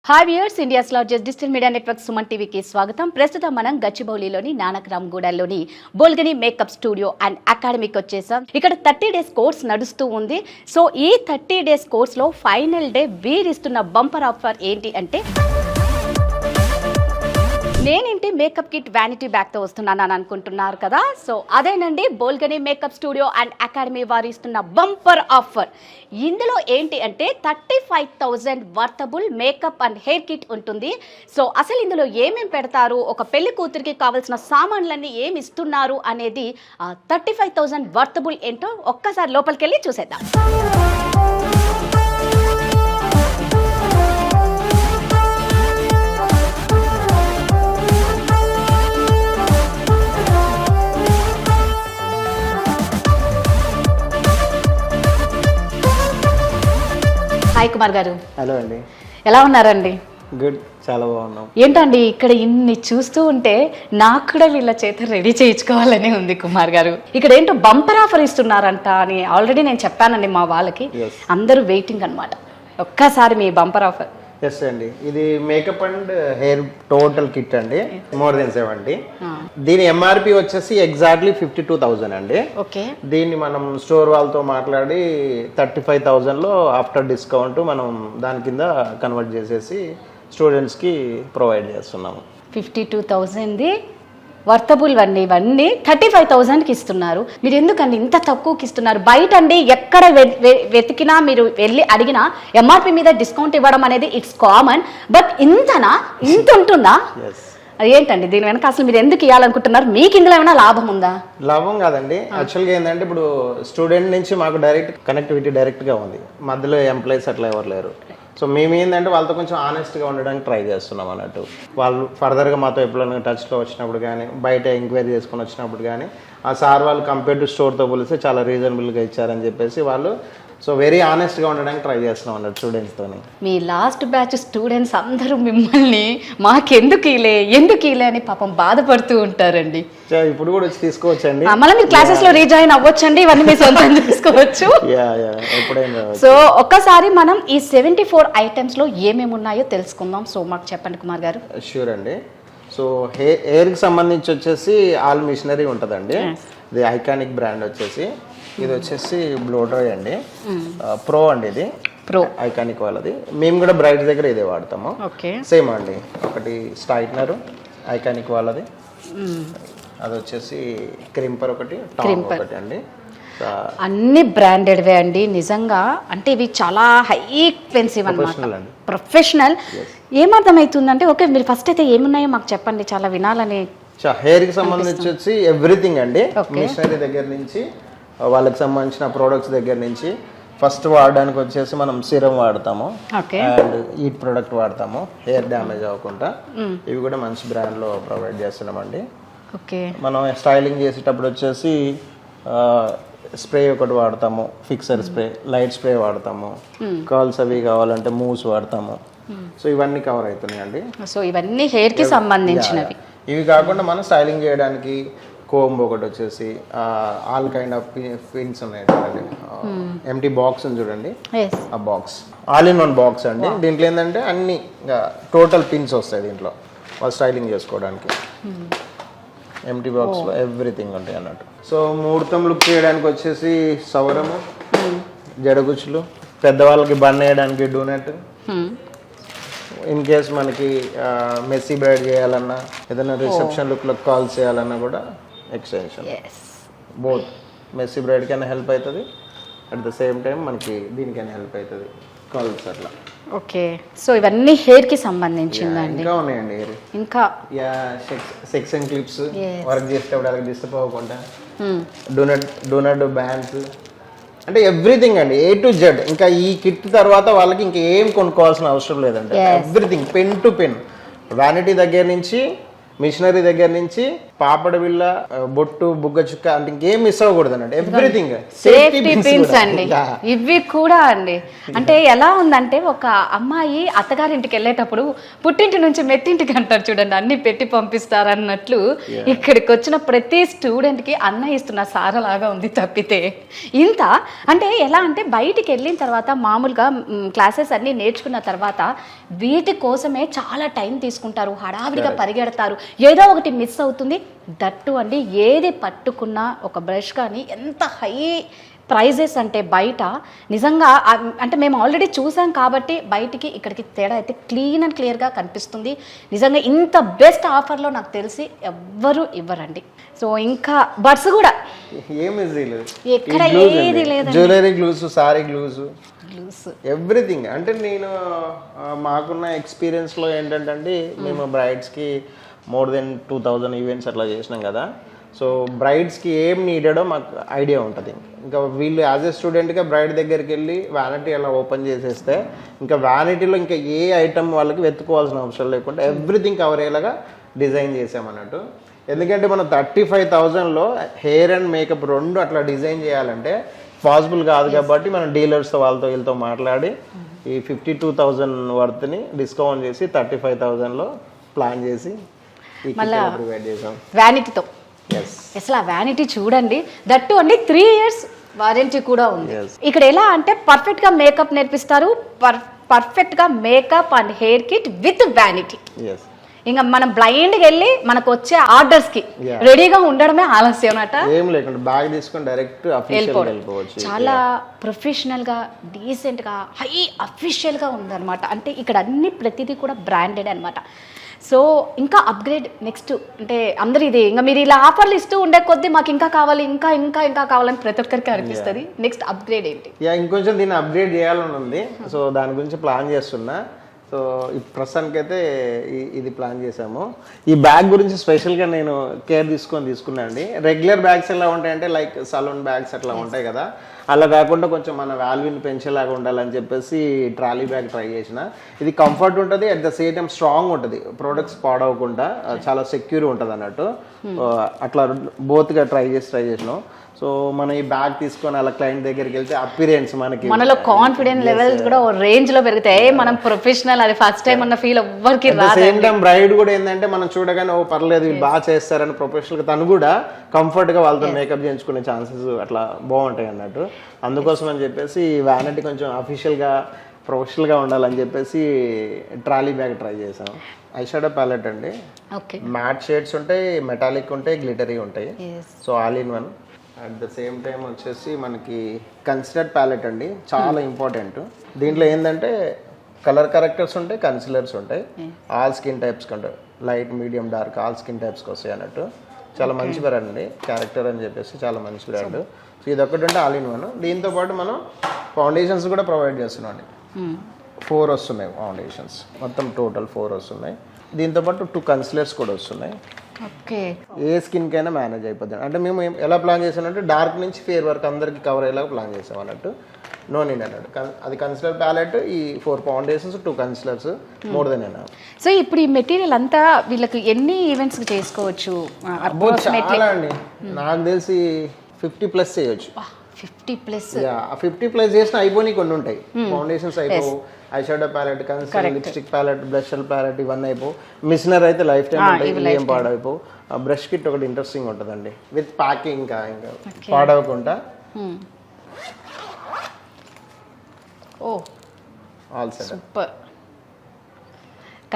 Hi viewers, India's largest digital media network Suman టీవీకి స్వాగతం. ప్రస్తుతం మనం గచ్చిబౌలిలోని నానక్రామ్ గూడలోని బోల్గని మేకప్ స్టూడియో అండ్ అకాడమీకి వచ్చేసాం. ఇక్కడ 30 days కోర్స్ నడుస్తూ ఉంది. సో ఈ 30 days కోర్స్లో ఫైనల్ డే వీరిస్తున్న బంపర్ ఆఫర్ ఏంటి అంటే, నేనేంటి మేకప్ కిట్ వ్యానిటీ బ్యాగ్తో వస్తున్నాను అని అనుకుంటున్నారు కదా. సో అదేనండి, బోల్గని మేకప్ స్టూడియో అండ్ అకాడమీ వారు ఇస్తున్న బంపర్ ఆఫర్. ఇందులో ఏంటి అంటే 35,000 worthable makeup and hair kit ఉంటుంది. సో అసలు ఇందులో ఏమేమి పెడతారు, ఒక పెళ్లి కూతురికి కావాల్సిన సామాన్లన్నీ ఏమి ఇస్తున్నారు అనేది 35,000 వర్తబుల్ ఏంటో ఒక్కసారి లోపలికి వెళ్ళి చూసేద్దాం. హాయ్ కుమార్ గారు. హలో అండి, ఎలా ఉన్నారండి? గుడ్, చాలా బాగున్నాం. ఏంటండి ఇక్కడ ఇన్ని చూస్తూ ఉంటే నాకు కూడా వీళ్ళ చేత రెడీ చేయించుకోవాలని ఉంది కుమార్ గారు. ఇక్కడ ఏంటో బంపర్ ఆఫర్ ఇస్తున్నారంట అని ఆల్రెడీ నేను చెప్పానండి మా వాళ్ళకి. అందరూ వెయిటింగ్ అన్నమాట. ఒక్కసారి మీ బంపర్ ఆఫర్. ఎస్ అండి, ఇది makeup and hair total kit అండి, మోర్ దెన్ 70. దీని ఎంఆర్పి వచ్చేసి ఎగ్జాక్ట్లీ 52,000 అండి. ఓకే, దీన్ని మనం స్టోర్ వాళ్ళతో మాట్లాడి 35,000లో ఆఫ్టర్ డిస్కౌంట్ మనం దాని కింద కన్వర్ట్ చేసేసి స్టూడెంట్స్కి ప్రొవైడ్ చేస్తున్నాము. 52,000 వర్తబుల్ అండి. ఇవన్నీ 35,000కి ఇస్తున్నారు. మీరు ఎందుకండి ఇంత తక్కువకి ఇస్తున్నారు? బయట అండి ఎక్కడ వెతికినా మీరు వెళ్ళి అడిగినా ఎంఆర్పి మీద డిస్కౌంట్ ఇవ్వడం అనేది ఇట్స్ కామన్. బట్ ఇంత ఉంటుందా? ఏంటండి దీని వెనక అసలు మీరు ఎందుకు ఇవ్వాలనుకుంటున్నారు? మీకు ఇందులో ఏమైనా లాభం ఉందా? లాభం కాదండి, యాక్చువల్గా ఏంటంటే ఇప్పుడు స్టూడెంట్ నుంచి మాకు డైరెక్ట్ కనెక్టివిటీ డైరెక్ట్గా ఉంది, మధ్యలో ఎంప్లాయీస్ అట్లా ఎవరు లేరు. సో మేము ఏంటంటే వాళ్ళతో కొంచెం ఆనెస్ట్గా ఉండడానికి ట్రై చేస్తున్నాం అన్నట్టు. వాళ్ళు ఫర్దర్గా మాతో ఎప్పుడైనా టచ్లో వచ్చినప్పుడు కానీ, బయట ఎంక్వైరీ చేసుకొని వచ్చినప్పుడు కానీ, ఆ సార్ వాళ్ళు కంపేర్ టు స్టోర్తో పోలిస్తే చాలా రీజనబుల్గా ఇచ్చారని చెప్పేసి వాళ్ళు సో వెరీ ఆనెస్ట్గా ఉండడానికి ట్రై చేస్తున్నాం అన్నట్టు స్టూడెంట్స్తో. మీ లాస్ట్ బ్యాచ్ స్టూడెంట్స్ అందరూ మిమ్మల్ని మాకెందుకు ఇలే అని పాపం బాధపడుతూ ఉంటారండి. ఇప్పుడు కూడా వచ్చి తీసుకోవచ్చండి, మళ్ళీ మీరు క్లాసెస్లో రీజాయిన్ అవ్వచ్చండి, ఇవన్నీ మీ సొంతం తీసుకోవచ్చు. సో ఒక్కసారి మనం ఈ 74 ఐటమ్స్లో ఏమేమి ఉన్నాయో తెలుసుకుందాం. సో మాకు చెప్పండి కుమార్ గారు. షూర్ అండి. సో హెయిర్కి సంబంధించి వచ్చేసి ఆల్ మిషనరీ ఉంటుందండి. ఇది ఐకానిక్ బ్రాండ్ వచ్చేసి, ఇది వచ్చేసి బ్లో డ్రై అండి, ప్రో అండి, ఇది ప్రో ఐకానిక్ వాళ్ళది. మేము కూడా బ్రైట్ దగ్గర ఇదే వాడతాము. సేమ్ అండి, ఒకటి స్ట్రైట్నర్ ఐకానిక్ వాళ్ళది, అది వచ్చేసి క్రింపర్ ఒకటి, టాప్ ఒకటి అండి. అన్ని బ్రాండెడ్వే అండి నిజంగా. అంటే ఇవి చాలా హై ఎక్స్పెన్సివ్ అన్నమాట, ప్రొఫెషనల్. ఏమర్థమవుతుందంటే, ఓకే మీరు ఫస్ట్ అయితే ఏమున్నాయో మాకు చెప్పండి, చాలా వినాలని. హెయిర్కి సంబంధించి వచ్చి ఎవ్రీథింగ్ అండి, మిషనరీ దగ్గర నుంచి వాళ్ళకి సంబంధించిన ప్రోడక్ట్స్ దగ్గర నుంచి. ఫస్ట్ వాడడానికి వచ్చేసి మనం సిరం వాడతాము అండ్ ఈట్ ప్రోడక్ట్ వాడతాము, హెయిర్ డ్యామేజ్ అవ్వకుండా. ఇవి కూడా మంచి బ్రాండ్లో ప్రొవైడ్ చేస్తున్నామండి. మనం స్టైలింగ్ చేసేటప్పుడు వచ్చేసి స్ప్రే ఒకటి వాడతాము, ఫిక్సర్ స్ప్రే, లైట్ స్ప్రే వాడతాము, కర్ల్స్ అవి కావాలంటే మూవ్స్ వాడతాము. సో ఇవన్నీ కవర్ అవుతున్నాయండి. సో ఇవన్నీ హెయిర్కి సంబంధించినవి. ఇవి కాకుండా మనం స్టైలింగ్ చేయడానికి కోంబ్ ఒకటి వచ్చేసి, ఆల్ కైండ్ ఆఫ్ పిన్స్ ఉన్నాయి చూడండి, ఎంటీ బాక్స్ ఉంది చూడంండి, ఆ box all in one box అండి. దీంట్లో ఏంటంటే అన్ని టోటల్ పిన్స్ వస్తాయి దీంట్లో వాళ్ళు స్టైలింగ్ చేసుకోవడానికి. ఎంటీ బాక్స్లో ఎవ్రీథింగ్ ఉంటాయి అన్నట్టు. సో ముహూర్తం లుక్ చేయడానికి వచ్చేసి సౌరము, జడగుచ్చులు, పెద్దవాళ్ళకి బన్ వేయడానికి డూనట్, ఇన్ కేస్ మనకి మెస్సీ బ్రైడ్ చేయాలన్నా, ఏదైనా రిసెప్షన్ లుక్లో కాల్ చేయాలన్నా కూడా ఎక్స్టెన్షన్. బోత్ మెస్సీ బ్రైడ్కైనా హెల్ప్ అవుతుంది, అట్ ద సేమ్ టైం మనకి దీనికైనా హెల్ప్ అవుతుంది, కాల్స్ అట్లా. ఓకే, సో ఇవన్నీ హెయిర్కి సంబంధించిందండి. ఇంకా ఉన్నాయండి హెయిర్, ఇంకా సెక్షన్ క్లిప్స్, వర్క్ చేసేటప్పుడు అలాగే డిస్టర్బ్ అవ్వకుండా, డోనట్ బ్యాండ్స్, అంటే ఎవ్రీథింగ్ అండి, A to Z. ఇంకా ఈ కిట్ తర్వాత వాళ్ళకి ఇంకా ఏం కొనుక్కోవాల్సిన అవసరం లేదండి. Everything pen to pen, vanity దగ్గర నుంచి, మిషనరీ దగ్గర నుంచి, పాపడ బిళ్ళ, బొట్టు, బుగ్గ చుక్క అంటే ఇంకేం మిస్ అవ్వకూడదు అన్నట్టు. ఎవ్రీథింగ్ సేఫ్టీ పిన్స్ అండి ఇవి కూడా అండి. అంటే ఎలా ఉందంటే ఒక అమ్మాయి అత్తగారింటికి వెళ్ళేటప్పుడు పుట్టింటి నుంచి మెట్టింటికి అంటారు చూడండి, అన్ని పెట్టి పంపిస్తారు అన్నట్లు ఇక్కడికి వచ్చిన ప్రతి స్టూడెంట్ కి అన్న ఇస్తున్న సారలాగా ఉంది తప్పితే ఇంత. అంటే ఎలా అంటే బయటికి వెళ్ళిన తర్వాత మామూలుగా క్లాసెస్ అన్ని నేర్చుకున్న తర్వాత వీటి కోసమే చాలా టైం తీసుకుంటారు, హడావిడిగా పరిగెడతారు, ఏదో ఒకటి మిస్ అవుతుంది. దట్టు అండి ఏది పట్టుకున్నా ఒక బ్రష్ కానీ ఎంత హై ప్రైజెస్ అంటే బయట నిజంగా అంటే మేము ఆల్రెడీ చూసాం కాబట్టి బయటికి ఇక్కడికి తేడా అయితే క్లీన్ అండ్ క్లియర్గా కనిపిస్తుంది. నిజంగా ఇంత బెస్ట్ ఆఫర్లో నాకు తెలిసి ఎవ్వరూ ఇవ్వరండి. సో ఇంకా బడ్స్ కూడా ఎక్కడ ఏది లేదు, jewellery glues, sorry glues, everything. అంటే నేను మాకున్న ఎక్స్పీరియన్స్లో ఏంటంటే మేము బ్రైడ్స్కి మోర్ దెన్ 2000 ఈవెంట్స్ అట్లా చేసినాం కదా. సో బ్రైడ్స్కి ఏం నీడెడో మాకు ఐడియా ఉంటుంది. ఇంకా వీళ్ళు యాజ్ ఏ స్టూడెంట్గా బ్రైడ్ దగ్గరికి వెళ్ళి వ్యానిటీ అలా ఓపెన్ చేసేస్తే ఇంకా వ్యానిటీలో ఇంకా ఏ ఐటమ్ వాళ్ళకి వెతుకోవాల్సిన అవసరం లేకుండా ఎవ్రీథింగ్ కవర్ అయ్యేలాగా డిజైన్ చేసామన్నట్టు. ఎందుకంటే మనం 35,000లో హెయిర్ అండ్ మేకప్ రెండు అట్లా డిజైన్ చేయాలంటే పాసిబుల్ కాదు కాబట్టి మనం డీలర్స్తో వాళ్ళతో వీళ్ళతో మాట్లాడి ఈ 52,000 వర్త్ని డిస్కౌంట్ చేసి 35,000లో ప్లాన్ చేసి ప్రొవైడ్ చేసాం వ్యానిటీతో. అసలు ఆ వ్యానిటీ చూడండి, దట్టు అండి 3 years వారంటీ కూడా ఉంది. ఇక్కడ ఎలా అంటే పర్ఫెక్ట్ గా మేకప్ నేర్పిస్తారు, పర్ఫెక్ట్ గా makeup and hair kit with vanity. ఇంకా మనం బ్లైండ్గా వెళ్ళి మనకు వచ్చే ఆర్డర్స్ కి రెడీగా ఉండడమే ఆలస్యం అన్నమాట. ఏం లేకుండా బ్యాగ్ తీసుకొని డైరెక్ట్ వెళ్ళిపోవచ్చు. చాలా ప్రొఫెషనల్ గా డీసెంట్ గా హై అఫీషియల్ గా ఉందన్నమాట. అంటే ఇక్కడ అన్ని ప్రతిదీ కూడా బ్రాండెడ్ అన్నమాట. సో ఇంకా అప్గ్రేడ్ నెక్స్ట్ అంటే అందరు ఇది ఇంకా మీరు ఇలా ఆఫర్లు ఇస్తూ ఉండే కొద్దీ మాకు ఇంకా కావాలి, ఇంకా ఇంకా ఇంకా కావాలని ప్రతి ఒక్కరికి అనిపిస్తుంది. నెక్స్ట్ అప్గ్రేడ్ ఏంటి? ఇంకొంచెం దీన్ని అప్గ్రేడ్ చేయాలని ఉంది. సో దాని గురించి ప్లాన్ చేస్తున్నా. సో ఈ ప్రస్తుతానికైతే ఇది ప్లాన్ చేసాము. ఈ బ్యాగ్ గురించి స్పెషల్గా నేను కేర్ తీసుకున్నా అండి. రెగ్యులర్ బ్యాగ్స్ ఎలా ఉంటాయంటే లైక్ సలూన్ బ్యాగ్స్ అట్లా ఉంటాయి కదా, అలా కాకుండా కొంచెం మన వాల్యూని పెంచేలాగా ఉండాలని చెప్పేసి ట్రాలీ బ్యాగ్ ట్రై చేసిన. ఇది కంఫర్ట్ ఉంటుంది, at the same time strong ఉంటుంది, ప్రొడక్ట్స్ పాడవకుండా చాలా సెక్యూర్ ఉంటుంది అన్నట్టు. అట్లా బోత్గా ట్రై చేసినాం. సో మనం ఈ బ్యాగ్ తీసుకొని అలా క్లయింట్ దగ్గరికి వెళ్తే అపిరియన్స్ మనలో కాన్ఫిడెన్స్ లెవెల్స్ కూడా రేంజ్ లో పెరుగుతాయి. మనం ప్రొఫెషనల్, అది ఫస్ట్ టైం అన్న ఫీల్ ఎవ్వరికి రాదు. సేమ్ టైం బ్రైడ్ కూడా ఏంటంటే మనం చూడగానే ఓ పర్లేదు వీళ్ళు బాగా చేస్తారని ప్రొఫెషనల్ గా తను కూడా కంఫర్ట్ గా వాళ్ళతో మేకప్ చేయించుకునే ఛాన్సెస్ అట్లా బాగుంటాయి అన్నట్టు. అందుకోసం అని చెప్పేసి వ్యానిటీ కొంచెం అఫీషియల్ గా ప్రొఫెషనల్ గా ఉండాలని చెప్పేసి ట్రాలీ బ్యాగ్ ట్రై చేసాం. ఐ షాడో ప్యాలెట్ అండి, మ్యాట్ షేడ్స్ ఉంటాయి, మెటాలిక్ ఉంటాయి, గ్లిటరీ ఉంటాయి. So all in one. At the same time వచ్చేసి మనకి కన్సిలర్ ప్యాలెట్ అండి, చాలా ఇంపార్టెంట్. దీంట్లో ఏంటంటే కలర్ కరెక్టర్స్ ఉంటాయి, కన్సిలర్స్ ఉంటాయి, ఆల్ స్కిన్ టైప్స్కి ఉంటాయి, light, medium, dark all skin టైప్స్కి వస్తాయి అన్నట్టు. చాలా మంచి బ్రాండ్ అండి, క్యారెక్టర్ అని చెప్పేసి చాలా మంచి బ్రాండ్. సో ఇది ఒకటి అంటే ఆల్ ఇన్ వన్. దీంతో పాటు మనం ఫౌండేషన్స్ కూడా ప్రొవైడ్ చేస్తున్నాం అండి. 4 వస్తున్నాయి ఫౌండేషన్స్, మొత్తం టోటల్ 4 వస్తున్నాయి. దీంతో పాటు 2 కన్సిలర్స్ కూడా వస్తున్నాయి. ఏ స్కిన్ కైనా మేనేజ్ అయిపోతుంది. అంటే మేము ఎలా ప్లాన్ చేసామంటే డార్క్ నుంచి ఫేర్ వరకు అందరికి కవర్ అయ్యేలాగా ప్లాన్ చేసాం అన్నట్టు. నో నీడ్ అన్నట్టు. అది కన్సిలర్ ప్యాలెట్, ఈ 4 foundations, 2 concealers, more than enough. So ఇప్పుడు ఈ మెటీరియల్ అంతా వీళ్ళకి ఎన్ని ఈవెంట్స్ చేసుకోవచ్చు? చాలా అండి, నాకు తెలిసి 50+ చేయొచ్చు. 50+ చేసిన అయిపోయి కొన్ని ఉంటాయి. ఫౌండేషన్స్ అయిపోవు, eye shadow palette, concealer, lipstick palette, blusher palette, ఇవన్నీ అయిపో. మిషనర్ అయితే లైఫ్ టైం ఏం పాడైపో. బ్రష్ కిట్ ఒకటి ఇంట్రెస్టింగ్ ఉంటుందండి, విత్ ప్యాకింగ్ ఇంకా పాడవకుండా. All set. Super.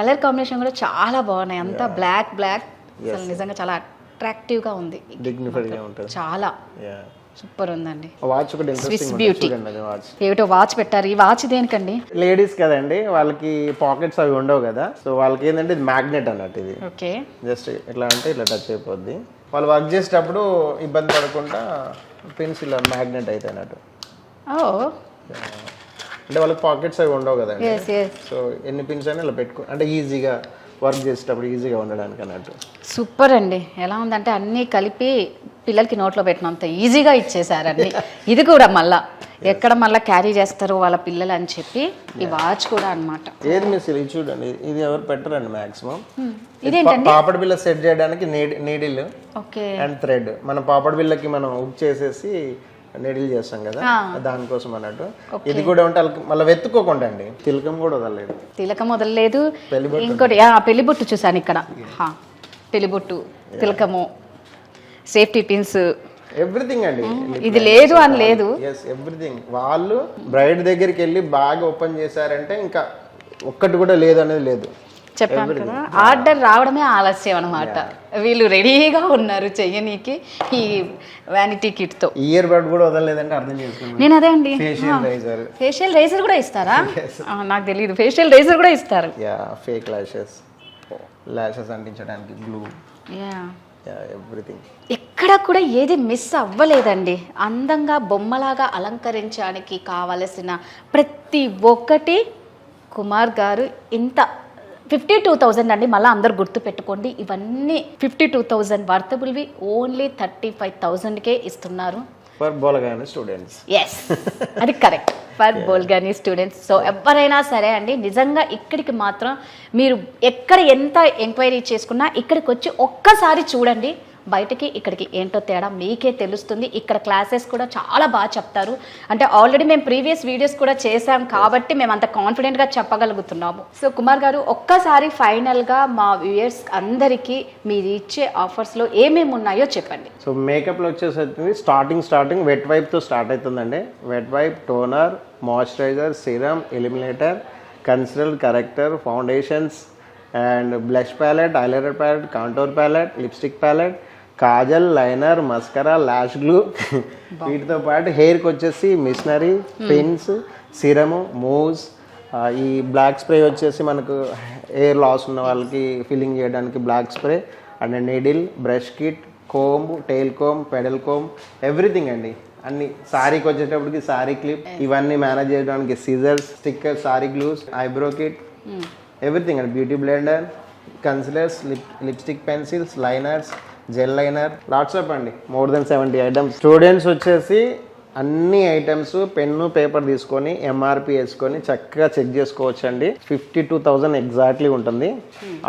Colour combination కూడా చాలా బాగున్నాయి, అంతా బ్లాక్ నిజంగా చాలా అట్రాక్టివ్ గా ఉంది, డిగ్నిఫైడ్ గా ఉంటుంది, చాలా సూపర్ ఉందండి. వాచ్ ఒకటి ఇంట్రెస్టింగ్ ఉంది. ఏమిటో వాచ్ పెట్టారు. ఈ వాచ్ దేనికండి? లేడీస్ కదండి, వాళ్ళకి పాకెట్స్ అవి ఉండవు కదా. సో వాళ్ళకి ఏంటంటే ఇది మ్యాగ్నెట్ అన్నట్టు. ఇది జస్ట్ ఎట్లా అంటే ఇట్లా టచ్ అయిపోద్ది. వాళ్ళు వర్క్ చేసేటప్పుడు ఇబ్బంది పడకుండా పిన్స్ ఇలా మ్యాగ్నెట్ అయితే అన్నట్టు. అంటే వాళ్ళకి పాకెట్స్ అవి ఉండవు కదండి. సో ఎన్ని పిన్స్ అయినా ఇలా పెట్టుకో అంటే ఈజీగా వర్క్ చేసేటప్పుడు ఈజీగా ఉండడానికి అన్నట్టు. సూపర్ అండి. ఎలా ఉందంటే అన్నీ కలిపి పిల్లలకి నోట్లో పెట్టినంత ఈజీగా ఇచ్చేసారు అన్ని. ఇది కూడా మళ్ళా ఎక్కడ మళ్ళీ క్యారీ చేస్తారు వాళ్ళ పిల్లలు అని చెప్పి ఈ వాచ్ కూడా అన్నమాట. ఏది మిస్ ఇది చూడండి, ఇది ఎవరు పెట్టరండి మాక్సిమం. ఇదేంటండి? పాపడ్ బిల్ల సెట్ చేయడానికి నీడిల్ ఓకే అండ్ థ్రెడ్. మన పాపడ్ బిల్లకి మనం హుక్ చేసేసి నీడిల్ చేస్తాం కదా, దానికోసం అన్నట్టు. ఇది కూడా ఉంటే మళ్ళీ వెతుక్కోకుండా అండి. తిలకం కూడా వదలలేదు, తిలకం వదలలేదు. ఇంకోటి పెళ్లిబొట్టు చూసాను ఇక్కడ, పెళ్లిబొట్టు, తిలకము, సేఫ్టీ పిన్స్, ఎవ్రీథింగ్ అండి. ఇది లేదు అని లేదు, ఎవ్రీథింగ్. వాళ్ళు బ్రైడ్ దగ్గరికి వెళ్ళి బాగా ఓపెన్ చేశారంటే ఇంకా ఒక్కటి కూడా లేదు అనేది లేదు. చెప్పాను కదా, ఆర్డర్ రావడమే ఆలస్యం అనమాట. వీళ్ళు రెడీగా ఉన్నారు చెయ్యనీకి ఈ వ్యానిటీ కిట్ తో. ఇయర్ బడ్ కూడా వదలలేదంటే అర్థం చేసుకోండి. నేను అదే అండి, ఫేషియల్ రేజర్ కూడా ఇస్తారా? నాకు తెలియదు, ఫేషియల్ రేజర్ కూడా ఇస్తారు. ఫేక్ లాషెస్ అంటించడానికి గ్లూ, ఎవ్రీథింగ్. ఎక్కడ కూడా ఏది మిస్ అవ్వలేదండి. అందంగా బొమ్మలాగా అలంకరించడానికి కావలసిన ప్రతి ఒక్కటి కుమార్ గారు ఇంత 52,000 అండి. మళ్ళీ అందరు గుర్తు పెట్టుకోండి, ఇవన్నీ 52,000 వర్తబుల్వి ఓన్లీ 35,000కే ఇస్తున్నారు ఫర్ బోల్గాని స్టూడెంట్స్. ఎస్, అది కరెక్ట్, ఫర్ బోల్గాని స్టూడెంట్స్. సో ఎవరైనా సరే అండి, నిజంగా ఇక్కడికి మాత్రం మీరు ఎక్కడ ఎంత ఎంక్వైరీ చేసుకున్నా ఇక్కడికి వచ్చి ఒక్కసారి చూడండి. బయటకి ఇక్కడికి ఏంటో తేడా మీకే తెలుస్తుంది. ఇక్కడ క్లాసెస్ కూడా చాలా బాగా చెప్తారు. అంటే ఆల్రెడీ మేము ప్రీవియస్ వీడియోస్ కూడా చేసాం కాబట్టి మేము అంత కాన్ఫిడెంట్గా చెప్పగలుగుతున్నాము. సో కుమార్ గారు, ఒక్కసారి ఫైనల్గా మా వ్యూయర్స్ అందరికీ మీరు ఇచ్చే ఆఫర్స్లో ఏమేమి ఉన్నాయో చెప్పండి. సో మేకప్లో వచ్చేసరికి స్టార్టింగ్ వెట్ వైప్తో స్టార్ట్ అవుతుందండి. Wet wipe, toner, moisturiser, serum, eliminator, concealer, corrector, foundations and blush palette, eyeliner palette, contour palette, lipstick palette, kajal, liner, mascara, lash glue. వీటితో పాటు హెయిర్కి వచ్చేసి మిషనరీ, పిన్స్, సిరము, మూవ్స్. ఈ బ్లాక్ స్ప్రే వచ్చేసి మనకు హెయిర్ లాస్ ఉన్న వాళ్ళకి ఫిల్లింగ్ చేయడానికి black spray and needle, brush kit, comb, tail comb, paddle comb, everything అండి. అన్ని సారీకి వచ్చేటప్పటికి సారీ క్లిప్, ఇవన్నీ మేనేజ్ చేయడానికి scissors, sticker, sorry glues, eyebrow kit, everything అండి. Beauty blender, concealers, lipstick pencils, liners, gel liner, lots of అండి. More than 70 items. Students వచ్చేసి అన్ని ఐటమ్స్ పెన్ను పేపర్ తీసుకొని ఎంఆర్పి వేసుకొని చక్కగా చెక్ చేసుకోవచ్చు అండి. 52,000 ఎగ్జాక్ట్లీ ఉంటుంది.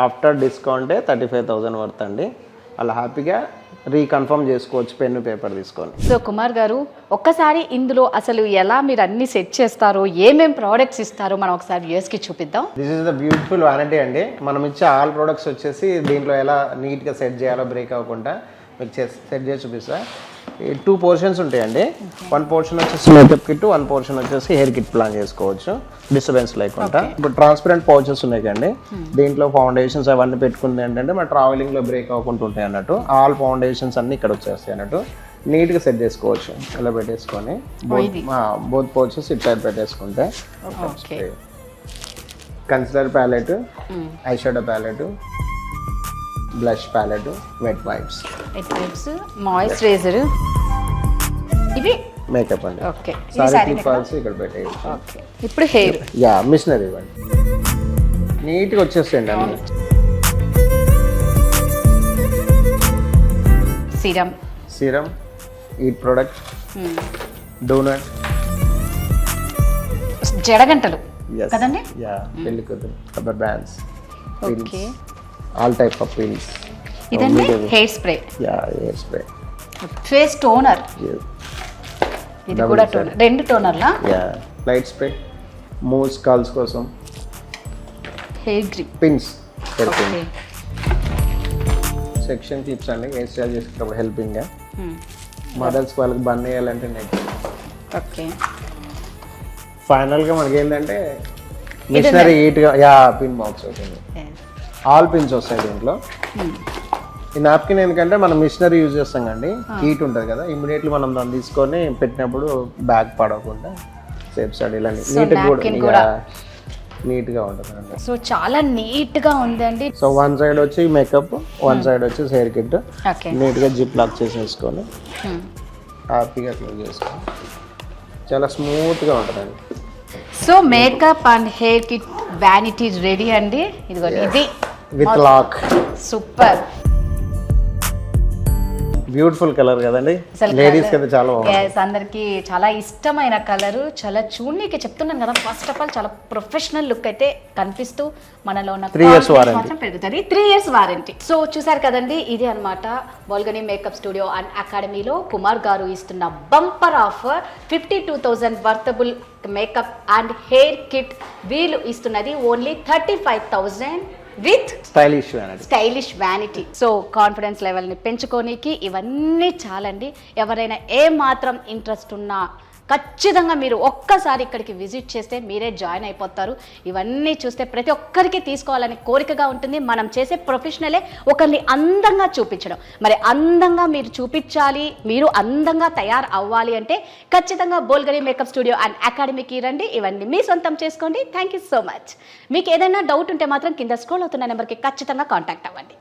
ఆఫ్టర్ డిస్కౌంటే 35,000 వర్త్ అండి. అలా హ్యాపీగా రీకన్ఫర్మ్ చేసుకోవచ్చు పెన్ను పేపర్ తీసుకొని. సో కుమార్ గారు, ఒక్కసారి ఇందులో అసలు ఎలా మీరు అన్ని సెట్ చేస్తారో, ఏమేం ప్రోడక్ట్స్ ఇస్తారో మనం ఒకసారి వ్యూయర్స్కి చూపిద్దాం. This is the beautiful vanity అండి. మనం ఇచ్చే ఆల్ ప్రోడక్ట్స్ వచ్చేసి దీంట్లో ఎలా నీట్గా సెట్ చేయాలో బ్రేక్ అవ్వకుండా మీకు సెట్ చేసి చూపిస్తా. 2 పోర్షన్స్ ఉంటాయండి. 1 పోర్షన్ వచ్చేసి మేకప్ కిట్, 1 పోర్షన్ వచ్చేసి హెయిర్ కిట్ ప్లాన్ చేసుకోవచ్చు డిస్టర్బెన్స్ లేకుండా. ఇప్పుడు ట్రాన్స్పరెంట్ పౌచెస్ ఉన్నాయి కండి. దీంట్లో ఫౌండేషన్స్ అవన్నీ పెట్టుకుంది ఏంటంటే మన ట్రావెలింగ్లో బ్రేక్ అవ్వకుండా ఉంటాయి అన్నట్టు. ఆల్ ఫౌండేషన్స్ అన్ని ఇక్కడ వచ్చేస్తాయి అన్నట్టు. నీట్గా సెట్ చేసుకోవచ్చు. ఇలా పెట్టేసుకొని బోత్ పౌచెస్ ఇట్ సైడ్ పెట్టేసుకుంటే. Concealer palette, eye shadow palette, blush palette, wet wipes, moisturiser, ఇవి మేకప్ అండి. ఓకే, సారీ ఫాల్స్ ఇక్కడ పెట్టేయచ్చు. ఓకే, ఇప్పుడు హెయిర్ మిషనరీ ఇవ్వండి. నీట్గా వచ్చేస్తాయండి అన్ని. సిరమ్, ఈట్ ప్రొడక్ట్, డోనట్, జడగంటలు కదండి, పెళ్లి కూతురు, rubber bands, okay, all type of pins. ఇదండి hair spray, hair spray, face toner, ఇది కూడా టోనర్, 2 టోనర్లా, లైట్ స్ప్రే, మూవ్స్ కాల్స్ కోసం, hair grip, pins, hair pin, section clips అండి. హెయిర్ స్టైల్ చేసేటప్పుడు హెల్పింగ్ గా. మదర్స్ వాళ్ళకి బన్ వేయాలంటే నెక్స్ట్. ఓకే, ఫైనల్గా మనకి ఏంటంటే మిషనరీ హీట్గా పిన్ బాక్స్ అవుతుంది. ఆల్ పిన్స్ వస్తాయి దీంట్లో. ఈ నాప్కిన్ ఎందుకంటే మనం మిషనరీ యూజ్ చేస్తాం కండి, హీట్ ఉంటుంది కదా, ఇమీడియట్లీ మనం దాన్ని తీసుకొని పెట్టినప్పుడు బ్యాగ్ పడకుండా సేఫ్ సైడ్ ఇలా నీట్గా ఉంటుంది అండి. సో చాలా నీట్గా ఉందండి. సో 1 సైడ్ వచ్చి మేకప్, 1 సైడ్ వచ్చి హెయిర్ కిట్. నీట్గా జిప్ లాక్ చేసేసుకొని హ్యాపీగా క్లోజ్ చేసుకొని చాలా స్మూత్గా ఉంటుందండి. So makeup and hair kit vanity ready అండి. ఇదిగోండి, ఇది with lock, super. Beautiful colour కదండి, అసలు లేడీస్ కి అయితే చాలా బాగుంది. Yes, అందరికి చాలా ఇష్టమైన కలర్. చాలా చూడనీకి చెప్తున్నాను కదా, ఫస్ట్ ఆఫ్ ఆల్ చాలా ప్రొఫెషనల్ లుక్ అయితే కనిపిస్తూ మనలో ఉన్న 3 years confidence warranty. మాత్రం పెరుగుతుంది. 3 years వారంటీ. సో చూసారు కదండి, ఇది అన్నమాట బోల్గని మేకప్ స్టూడియో అండ్ అకాడమీలో కుమార్ గారు ఇస్తున్న bumper offer 52,000 worthable makeup and hair kit. వీళ్ళు ఇస్తున్నది ఓన్లీ 35,000 విత్ స్టైలిష్ అనేది. Stylish vanity. సో కాన్ఫిడెన్స్ లెవెల్ని పెంచుకోనికి ఇవన్నీ చాలండి. ఎవరైనా ఏ మాత్రం ఇంట్రెస్ట్ ఉన్నా ఖచ్చితంగా మీరు ఒక్కసారి ఇక్కడికి విజిట్ చేస్తే మీరే జాయిన్ అయిపోతారు. ఇవన్నీ చూస్తే ప్రతి ఒక్కరికి తీసుకోవాలని కోరికగా ఉంటుంది. మనం చేసే ప్రొఫెషనలే ఒకరిని అందంగా చూపించడం. మరి అందంగా మీరు చూపించాలి, మీరు అందంగా తయారు అవ్వాలి అంటే ఖచ్చితంగా బోల్గని మేకప్ స్టూడియో అండ్ అకాడమీకి రండి. ఇవన్నీ మీ సొంతం చేసుకోండి. Thank you so much. మీకు ఏదైనా డౌట్ ఉంటే మాత్రం కింద స్క్రోల్ అవుతున్న నెంబర్కి ఖచ్చితంగా కాంటాక్ట్ అవ్వండి.